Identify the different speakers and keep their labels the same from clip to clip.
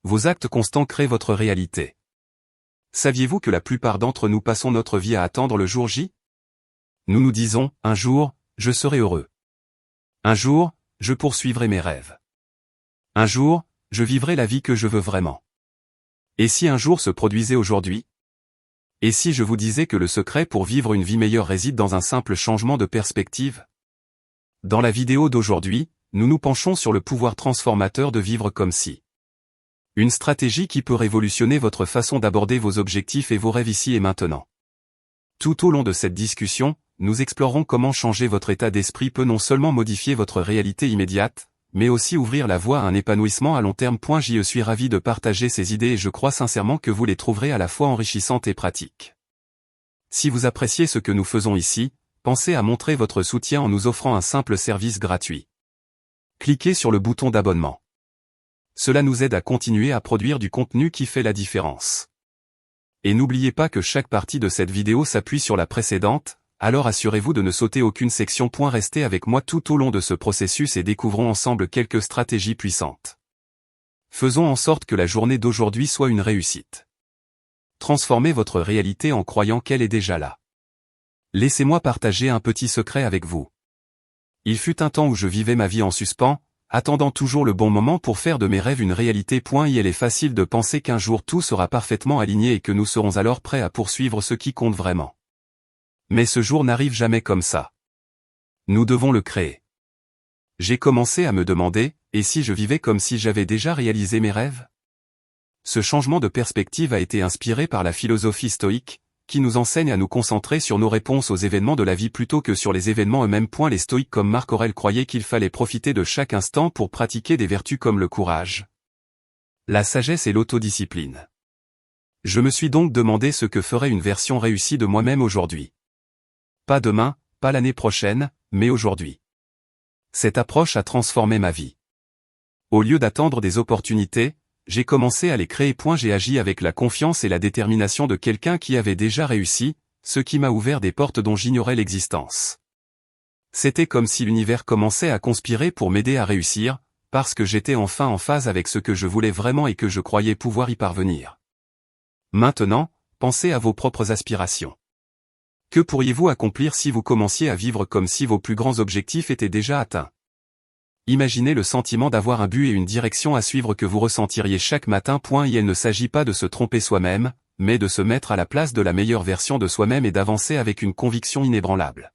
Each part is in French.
Speaker 1: vos actes constants créent votre réalité. Saviez-vous que la plupart d'entre nous passons notre vie à attendre le jour J? Nous nous disons, un jour, je serai heureux. Un jour, je poursuivrai mes rêves. Un jour, je vivrai la vie que je veux vraiment. Et si un jour se produisait aujourd'hui? Et si je vous disais que le secret pour vivre une vie meilleure réside dans un simple changement de perspective? Dans la vidéo d'aujourd'hui, nous nous penchons sur le pouvoir transformateur de vivre comme si. Une stratégie qui peut révolutionner votre façon d'aborder vos objectifs et vos rêves ici et maintenant. Tout au long de cette discussion, nous explorerons comment changer votre état d'esprit peut non seulement modifier votre réalité immédiate, mais aussi ouvrir la voie à un épanouissement à long terme. Je suis ravi de partager ces idées et je crois sincèrement que vous les trouverez à la fois enrichissantes et pratiques. Si vous appréciez ce que nous faisons ici, pensez à montrer votre soutien en nous offrant un simple service gratuit. Cliquez sur le bouton d'abonnement. Cela nous aide à continuer à produire du contenu qui fait la différence. Et n'oubliez pas que chaque partie de cette vidéo s'appuie sur la précédente, alors assurez-vous de ne sauter aucune section. Restez avec moi tout au long de ce processus et découvrons ensemble quelques stratégies puissantes. Faisons en sorte que la journée d'aujourd'hui soit une réussite. Transformez votre réalité en croyant qu'elle est déjà là. Laissez-moi partager un petit secret avec vous. Il fut un temps où je vivais ma vie en suspens, attendant toujours le bon moment pour faire de mes rêves une réalité. Il est facile de penser qu'un jour tout sera parfaitement aligné et que nous serons alors prêts à poursuivre ce qui compte vraiment. Mais ce jour n'arrive jamais comme ça. Nous devons le créer. J'ai commencé à me demander, et si je vivais comme si j'avais déjà réalisé mes rêves? Ce changement de perspective a été inspiré par la philosophie stoïque, qui nous enseigne à nous concentrer sur nos réponses aux événements de la vie plutôt que sur les événements eux-mêmes. Les stoïques comme Marc Aurèle croyaient qu'il fallait profiter de chaque instant pour pratiquer des vertus comme le courage, la sagesse et l'autodiscipline. Je me suis donc demandé ce que ferait une version réussie de moi-même aujourd'hui. Pas demain, pas l'année prochaine, mais aujourd'hui. Cette approche a transformé ma vie. Au lieu d'attendre des opportunités, j'ai commencé à les créer. J'ai agi avec la confiance et la détermination de quelqu'un qui avait déjà réussi, ce qui m'a ouvert des portes dont j'ignorais l'existence. C'était comme si l'univers commençait à conspirer pour m'aider à réussir, parce que j'étais enfin en phase avec ce que je voulais vraiment et que je croyais pouvoir y parvenir. Maintenant, pensez à vos propres aspirations. Que pourriez-vous accomplir si vous commenciez à vivre comme si vos plus grands objectifs étaient déjà atteints? Imaginez le sentiment d'avoir un but et une direction à suivre que vous ressentiriez chaque matin. Il ne s'agit pas de se tromper soi-même, mais de se mettre à la place de la meilleure version de soi-même et d'avancer avec une conviction inébranlable.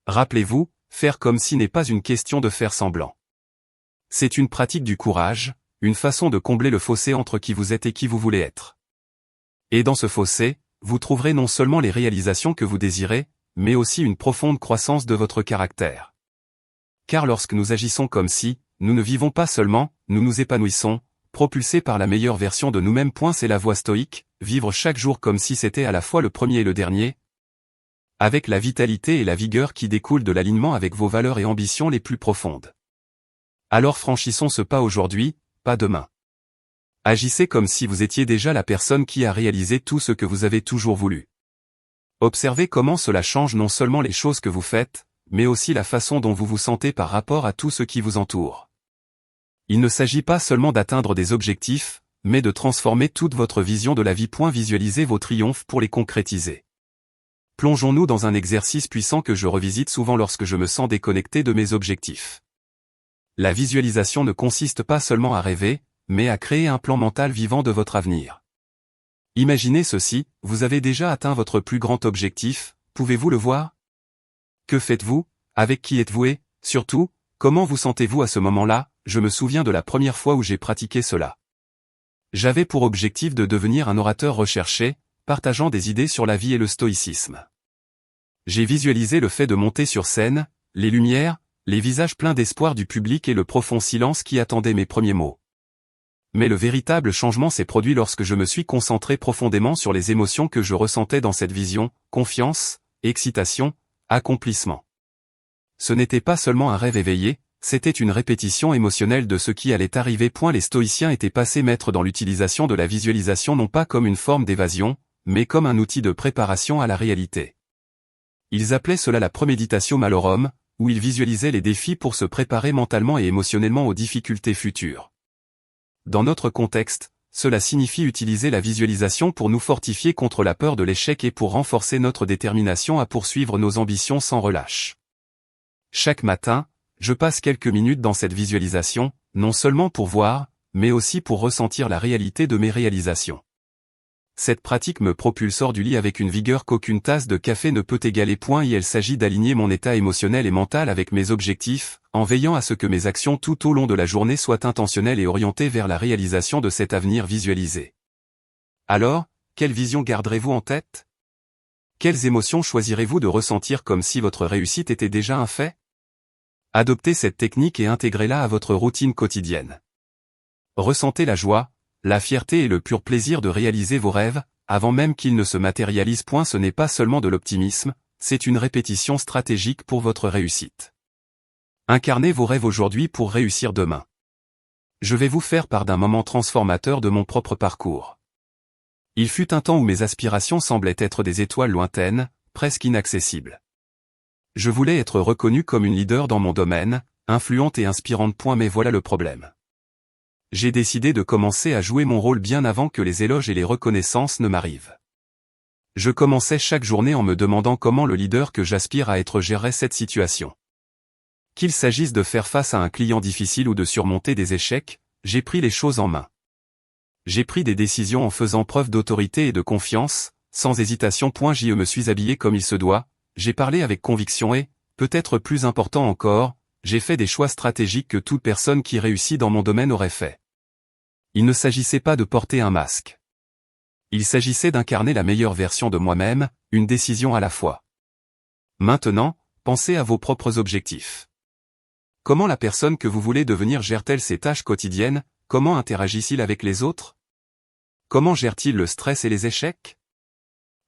Speaker 1: Rappelez-vous, faire comme si n'est pas une question de faire semblant. C'est une pratique du courage, une façon de combler le fossé entre qui vous êtes et qui vous voulez être. Et dans ce fossé, vous trouverez non seulement les réalisations que vous désirez, mais aussi une profonde croissance de votre caractère. Car lorsque nous agissons comme si, nous ne vivons pas seulement, nous nous épanouissons, propulsés par la meilleure version de nous-mêmes. C'est la voie stoïque, vivre chaque jour comme si c'était à la fois le premier et le dernier, avec la vitalité et la vigueur qui découlent de l'alignement avec vos valeurs et ambitions les plus profondes. Alors franchissons ce pas aujourd'hui, pas demain. Agissez comme si vous étiez déjà la personne qui a réalisé tout ce que vous avez toujours voulu. Observez comment cela change non seulement les choses que vous faites, mais aussi la façon dont vous vous sentez par rapport à tout ce qui vous entoure. Il ne s'agit pas seulement d'atteindre des objectifs, mais de transformer toute votre vision de la vie. Visualisez vos triomphes pour les concrétiser. Plongeons-nous dans un exercice puissant que je revisite souvent lorsque je me sens déconnecté de mes objectifs. La visualisation ne consiste pas seulement à rêver, mais à créer un plan mental vivant de votre avenir. Imaginez ceci, vous avez déjà atteint votre plus grand objectif, pouvez-vous le voir? Que faites-vous? Avec qui êtes-vous et, surtout, comment vous sentez-vous à ce moment-là? Je me souviens de la première fois où j'ai pratiqué cela. J'avais pour objectif de devenir un orateur recherché, partageant des idées sur la vie et le stoïcisme. J'ai visualisé le fait de monter sur scène, les lumières, les visages pleins d'espoir du public et le profond silence qui attendait mes premiers mots. Mais le véritable changement s'est produit lorsque je me suis concentré profondément sur les émotions que je ressentais dans cette vision, confiance, excitation, accomplissement. Ce n'était pas seulement un rêve éveillé, c'était une répétition émotionnelle de ce qui allait arriver. Les stoïciens étaient passés maîtres dans l'utilisation de la visualisation non pas comme une forme d'évasion, mais comme un outil de préparation à la réalité. Ils appelaient cela la préméditatio malorum, où ils visualisaient les défis pour se préparer mentalement et émotionnellement aux difficultés futures. dans notre contexte, cela signifie utiliser la visualisation pour nous fortifier contre la peur de l'échec et pour renforcer notre détermination à poursuivre nos ambitions sans relâche. Chaque matin, je passe quelques minutes dans cette visualisation, non seulement pour voir, mais aussi pour ressentir la réalité de mes réalisations. Cette pratique me propulse hors du lit avec une vigueur qu'aucune tasse de café ne peut égaler. Et il s'agit d'aligner mon état émotionnel et mental avec mes objectifs, en veillant à ce que mes actions tout au long de la journée soient intentionnelles et orientées vers la réalisation de cet avenir visualisé. Alors, quelle vision garderez-vous en tête? Quelles émotions choisirez-vous de ressentir comme si votre réussite était déjà un fait? Adoptez cette technique et intégrez-la à votre routine quotidienne. Ressentez la joie, la fierté et le pur plaisir de réaliser vos rêves, avant même qu'ils ne se matérialisent. Ce n'est pas seulement de l'optimisme, c'est une répétition stratégique pour votre réussite. Incarnez vos rêves aujourd'hui pour réussir demain. Je vais vous faire part d'un moment transformateur de mon propre parcours. Il fut un temps où mes aspirations semblaient être des étoiles lointaines, presque inaccessibles. Je voulais être reconnu comme une leader dans mon domaine, influente et inspirante. Mais voilà le problème. J'ai décidé de commencer à jouer mon rôle bien avant que les éloges et les reconnaissances ne m'arrivent. Je commençais chaque journée en me demandant comment le leader que j'aspire à être gérerait cette situation. Qu'il s'agisse de faire face à un client difficile ou de surmonter des échecs, j'ai pris les choses en main. J'ai pris des décisions en faisant preuve d'autorité et de confiance, sans hésitation. Je me suis habillé comme il se doit, j'ai parlé avec conviction et, peut-être plus important encore, j'ai fait des choix stratégiques que toute personne qui réussit dans mon domaine aurait fait. Il ne s'agissait pas de porter un masque. Il s'agissait d'incarner la meilleure version de moi-même, une décision à la fois. Maintenant, pensez à vos propres objectifs. Comment la personne que vous voulez devenir gère-t-elle ses tâches quotidiennes? Comment interagit-il avec les autres? Comment gère-t-il le stress et les échecs?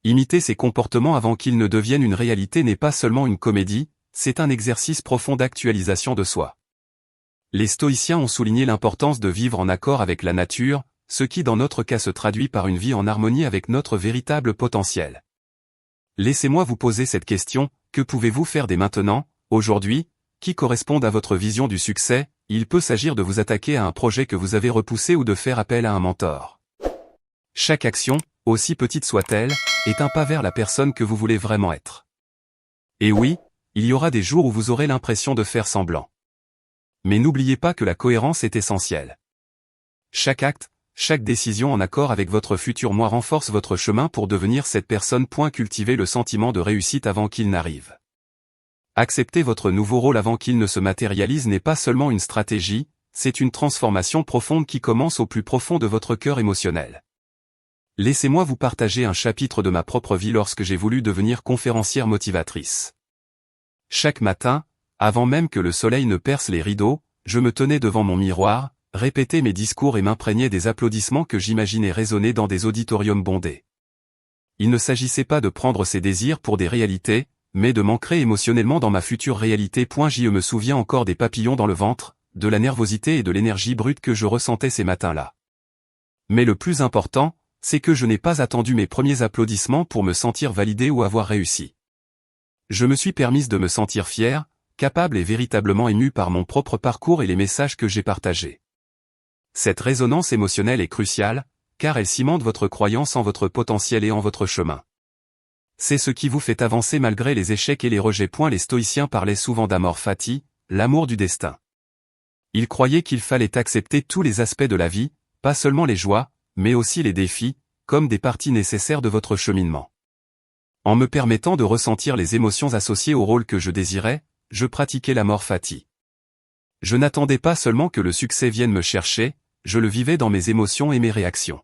Speaker 1: Imiter ces comportements avant qu'ils ne deviennent une réalité n'est pas seulement une comédie, c'est un exercice profond d'actualisation de soi. Les stoïciens ont souligné l'importance de vivre en accord avec la nature, ce qui dans notre cas se traduit par une vie en harmonie avec notre véritable potentiel. Laissez-moi vous poser cette question, que pouvez-vous faire dès maintenant, aujourd'hui, qui correspondent à votre vision du succès? Il peut s'agir de vous attaquer à un projet que vous avez repoussé ou de faire appel à un mentor. Chaque action, aussi petite soit-elle, est un pas vers la personne que vous voulez vraiment être. Et oui, il y aura des jours où vous aurez l'impression de faire semblant. Mais n'oubliez pas que la cohérence est essentielle. Chaque acte, chaque décision en accord avec votre futur moi renforce votre chemin pour devenir cette personne. Cultivez le sentiment de réussite avant qu'il n'arrive. Accepter votre nouveau rôle avant qu'il ne se matérialise n'est pas seulement une stratégie, c'est une transformation profonde qui commence au plus profond de votre cœur émotionnel. Laissez-moi vous partager un chapitre de ma propre vie lorsque j'ai voulu devenir conférencière motivatrice. Chaque matin, avant même que le soleil ne perce les rideaux, je me tenais devant mon miroir, répétais mes discours et m'imprégnais des applaudissements que j'imaginais résonner dans des auditoriums bondés. Il ne s'agissait pas de prendre ces désirs pour des réalités, mais de m'ancrer émotionnellement dans ma future réalité. Je me souviens encore des papillons dans le ventre, de la nervosité et de l'énergie brute que je ressentais ces matins-là. Mais le plus important, c'est que je n'ai pas attendu mes premiers applaudissements pour me sentir validé ou avoir réussi. Je me suis permise de me sentir fier, capable et véritablement ému par mon propre parcours et les messages que j'ai partagés. Cette résonance émotionnelle est cruciale, car elle cimente votre croyance en votre potentiel et en votre chemin. C'est ce qui vous fait avancer malgré les échecs et les rejets. Les stoïciens parlaient souvent d'amor fati, l'amour du destin. Ils croyaient qu'il fallait accepter tous les aspects de la vie, pas seulement les joies, mais aussi les défis, comme des parties nécessaires de votre cheminement. En me permettant de ressentir les émotions associées au rôle que je désirais, je pratiquais l'amor fati. Je n'attendais pas seulement que le succès vienne me chercher, je le vivais dans mes émotions et mes réactions.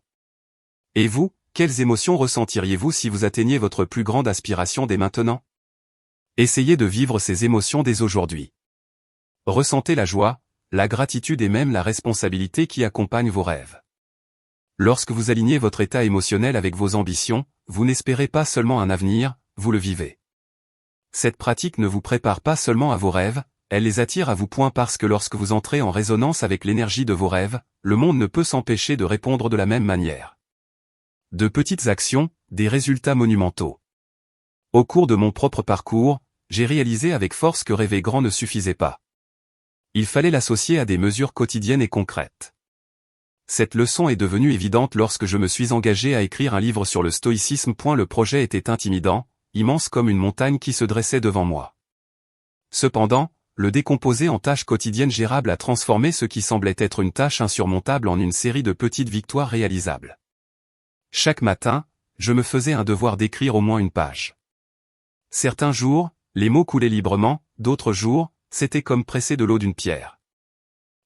Speaker 1: Et vous, quelles émotions ressentiriez-vous si vous atteigniez votre plus grande aspiration dès maintenant? Essayez de vivre ces émotions dès aujourd'hui. Ressentez la joie, la gratitude et même la responsabilité qui accompagnent vos rêves. Lorsque vous alignez votre état émotionnel avec vos ambitions, vous n'espérez pas seulement un avenir, vous le vivez. Cette pratique ne vous prépare pas seulement à vos rêves, elle les attire à vous. Parce que lorsque vous entrez en résonance avec l'énergie de vos rêves, le monde ne peut s'empêcher de répondre de la même manière. De petites actions, des résultats monumentaux. Au cours de mon propre parcours, j'ai réalisé avec force que rêver grand ne suffisait pas. Il fallait l'associer à des mesures quotidiennes et concrètes. Cette leçon est devenue évidente lorsque je me suis engagé à écrire un livre sur le stoïcisme. Le projet était intimidant, immense comme une montagne qui se dressait devant moi. Cependant, le décomposer en tâches quotidiennes gérables a transformé ce qui semblait être une tâche insurmontable en une série de petites victoires réalisables. Chaque matin, je me faisais un devoir d'écrire au moins une page. Certains jours, les mots coulaient librement, d'autres jours, c'était comme presser de l'eau d'une pierre.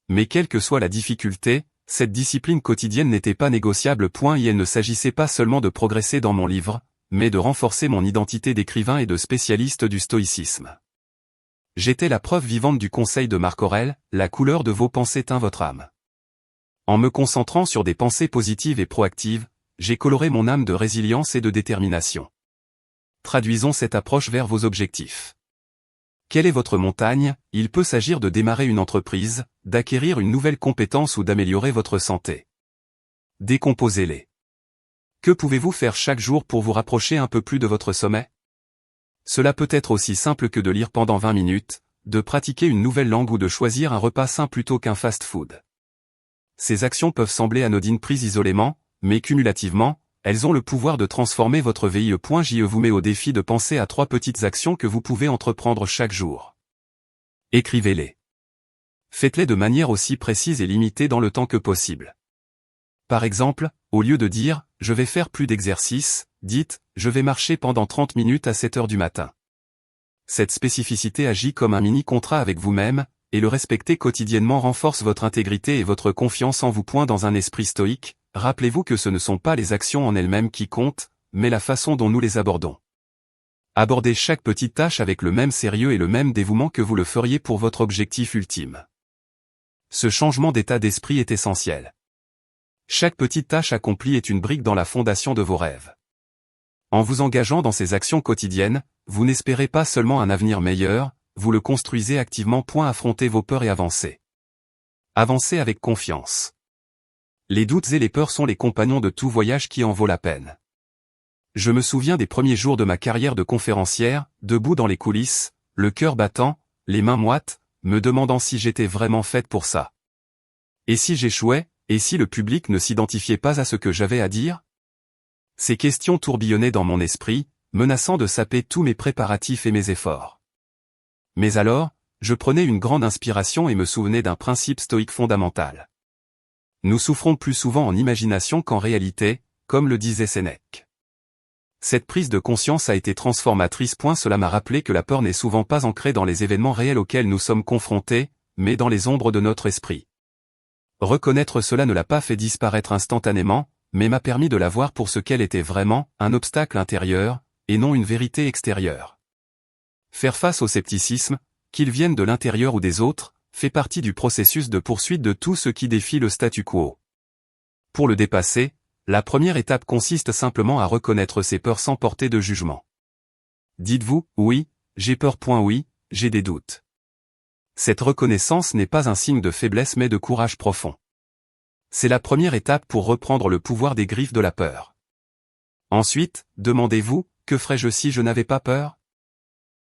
Speaker 1: Mais quelle que soit la difficulté, cette discipline quotidienne n'était pas négociable. Et il ne s'agissait pas seulement de progresser dans mon livre, mais de renforcer mon identité d'écrivain et de spécialiste du stoïcisme. J'étais la preuve vivante du conseil de Marc Aurèle, la couleur de vos pensées teint votre âme. En me concentrant sur des pensées positives et proactives, j'ai coloré mon âme de résilience et de détermination. Traduisons cette approche vers vos objectifs. Quelle est votre montagne? Il peut s'agir de démarrer une entreprise, d'acquérir une nouvelle compétence ou d'améliorer votre santé. Décomposez-les. Que pouvez-vous faire chaque jour pour vous rapprocher un peu plus de votre sommet? Cela peut être aussi simple que de lire pendant 20 minutes, de pratiquer une nouvelle langue ou de choisir un repas sain plutôt qu'un fast-food. Ces actions peuvent sembler anodines prises isolément, mais cumulativement, elles ont le pouvoir de transformer votre vie. Je vous mets au défi de penser à 3 petites actions que vous pouvez entreprendre chaque jour. Écrivez-les. Faites-les de manière aussi précise et limitée dans le temps que possible. Par exemple, au lieu de dire « je vais faire plus d'exercice », dites « je vais marcher pendant 30 minutes à 7 heures du matin ». Cette spécificité agit comme un mini-contrat avec vous-même, et le respecter quotidiennement renforce votre intégrité et votre confiance en vous. Dans un esprit stoïque, rappelez-vous que ce ne sont pas les actions en elles-mêmes qui comptent, mais la façon dont nous les abordons. Abordez chaque petite tâche avec le même sérieux et le même dévouement que vous le feriez pour votre objectif ultime. Ce changement d'état d'esprit est essentiel. Chaque petite tâche accomplie est une brique dans la fondation de vos rêves. En vous engageant dans ces actions quotidiennes, vous n'espérez pas seulement un avenir meilleur, vous le construisez activement. Affrontez vos peurs et avancez. Avancez avec confiance. Les doutes et les peurs sont les compagnons de tout voyage qui en vaut la peine. Je me souviens des premiers jours de ma carrière de conférencière, debout dans les coulisses, le cœur battant, les mains moites, me demandant si j'étais vraiment faite pour ça. Et si j'échouais, et si le public ne s'identifiait pas à ce que j'avais à dire? Ces questions tourbillonnaient dans mon esprit, menaçant de saper tous mes préparatifs et mes efforts. Mais alors, je prenais une grande inspiration et me souvenais d'un principe stoïque fondamental. Nous souffrons plus souvent en imagination qu'en réalité, comme le disait Sénèque. Cette prise de conscience a été transformatrice. Cela m'a rappelé que la peur n'est souvent pas ancrée dans les événements réels auxquels nous sommes confrontés, mais dans les ombres de notre esprit. Reconnaître cela ne l'a pas fait disparaître instantanément, mais m'a permis de la voir pour ce qu'elle était vraiment, un obstacle intérieur, et non une vérité extérieure. Faire face au scepticisme, qu'il vienne de l'intérieur ou des autres, fait partie du processus de poursuite de tout ce qui défie le statu quo. Pour le dépasser, la première étape consiste simplement à reconnaître ses peurs sans porter de jugement. Dites-vous, oui, j'ai peur. Oui, j'ai des doutes. Cette reconnaissance n'est pas un signe de faiblesse mais de courage profond. C'est la première étape pour reprendre le pouvoir des griffes de la peur. Ensuite, demandez-vous, que ferais-je si je n'avais pas peur?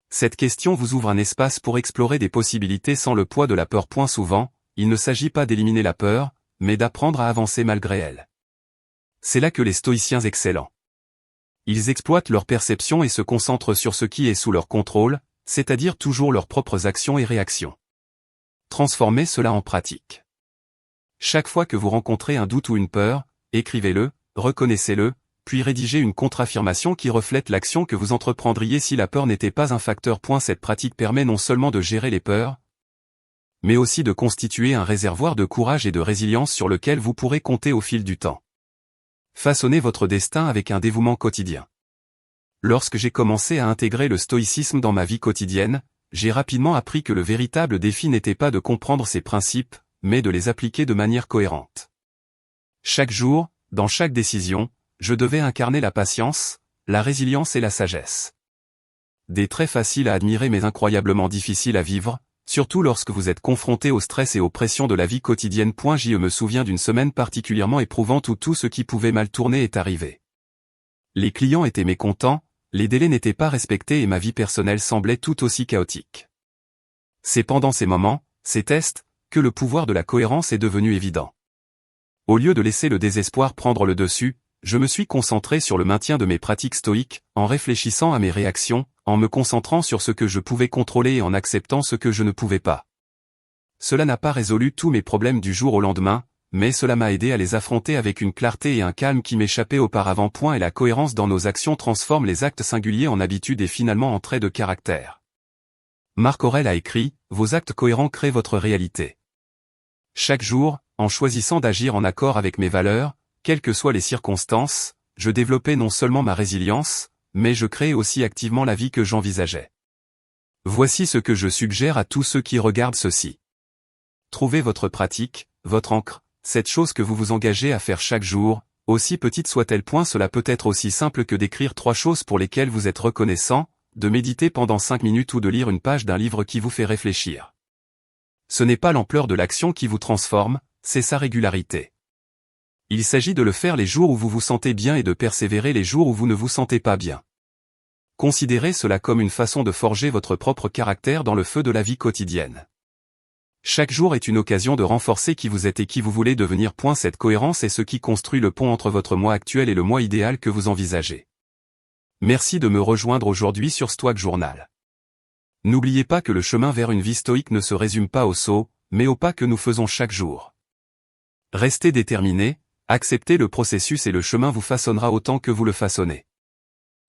Speaker 1: Cette question vous ouvre un espace pour explorer des possibilités sans le poids de la peur. Souvent, il ne s'agit pas d'éliminer la peur, mais d'apprendre à avancer malgré elle. C'est là que les stoïciens excellents. Ils exploitent leur perception et se concentrent sur ce qui est sous leur contrôle, c'est-à-dire toujours leurs propres actions et réactions. Transformez cela en pratique. Chaque fois que vous rencontrez un doute ou une peur, écrivez-le, reconnaissez-le, puis rédigez une contre-affirmation qui reflète l'action que vous entreprendriez si la peur n'était pas un facteur. Cette pratique permet non seulement de gérer les peurs, mais aussi de constituer un réservoir de courage et de résilience sur lequel vous pourrez compter au fil du temps. Façonnez votre destin avec un dévouement quotidien. Lorsque j'ai commencé à intégrer le stoïcisme dans ma vie quotidienne, j'ai rapidement appris que le véritable défi n'était pas de comprendre ces principes, mais de les appliquer de manière cohérente. Chaque jour, dans chaque décision, je devais incarner la patience, la résilience et la sagesse. Des traits faciles à admirer mais incroyablement difficiles à vivre, surtout lorsque vous êtes confronté au stress et aux pressions de la vie quotidienne. Je me souviens d'une semaine particulièrement éprouvante où tout ce qui pouvait mal tourner est arrivé. Les clients étaient mécontents, les délais n'étaient pas respectés et ma vie personnelle semblait tout aussi chaotique. C'est pendant ces moments, ces tests, que le pouvoir de la cohérence est devenu évident. Au lieu de laisser le désespoir prendre le dessus, je me suis concentré sur le maintien de mes pratiques stoïques, en réfléchissant à mes réactions, en me concentrant sur ce que je pouvais contrôler et en acceptant ce que je ne pouvais pas. Cela n'a pas résolu tous mes problèmes du jour au lendemain, mais cela m'a aidé à les affronter avec une clarté et un calme qui m'échappaient auparavant. Et la cohérence dans nos actions transforme les actes singuliers en habitudes et finalement en traits de caractère. Marc Aurèle a écrit « Vos actes cohérents créent votre réalité ». Chaque jour, en choisissant d'agir en accord avec mes valeurs, quelles que soient les circonstances, je développais non seulement ma résilience, mais je créais aussi activement la vie que j'envisageais. Voici ce que je suggère à tous ceux qui regardent ceci. Trouvez votre pratique, votre ancre, cette chose que vous vous engagez à faire chaque jour, aussi petite soit-elle. Cela peut être aussi simple que d'écrire 3 choses pour lesquelles vous êtes reconnaissant, de méditer pendant 5 minutes ou de lire une page d'un livre qui vous fait réfléchir. Ce n'est pas l'ampleur de l'action qui vous transforme, c'est sa régularité. Il s'agit de le faire les jours où vous vous sentez bien et de persévérer les jours où vous ne vous sentez pas bien. Considérez cela comme une façon de forger votre propre caractère dans le feu de la vie quotidienne. Chaque jour est une occasion de renforcer qui vous êtes et qui vous voulez devenir. Cette cohérence est ce qui construit le pont entre votre moi actuel et le moi idéal que vous envisagez. Merci de me rejoindre aujourd'hui sur Stoic Journal. N'oubliez pas que le chemin vers une vie stoïque ne se résume pas au saut, mais au pas que nous faisons chaque jour. Restez déterminés, acceptez le processus et le chemin vous façonnera autant que vous le façonnez.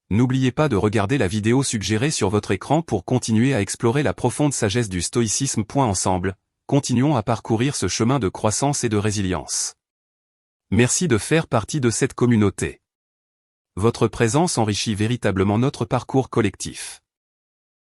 Speaker 1: N'oubliez pas de regarder la vidéo suggérée sur votre écran pour continuer à explorer la profonde sagesse du stoïcisme. Ensemble, continuons à parcourir ce chemin de croissance et de résilience. Merci de faire partie de cette communauté. Votre présence enrichit véritablement notre parcours collectif.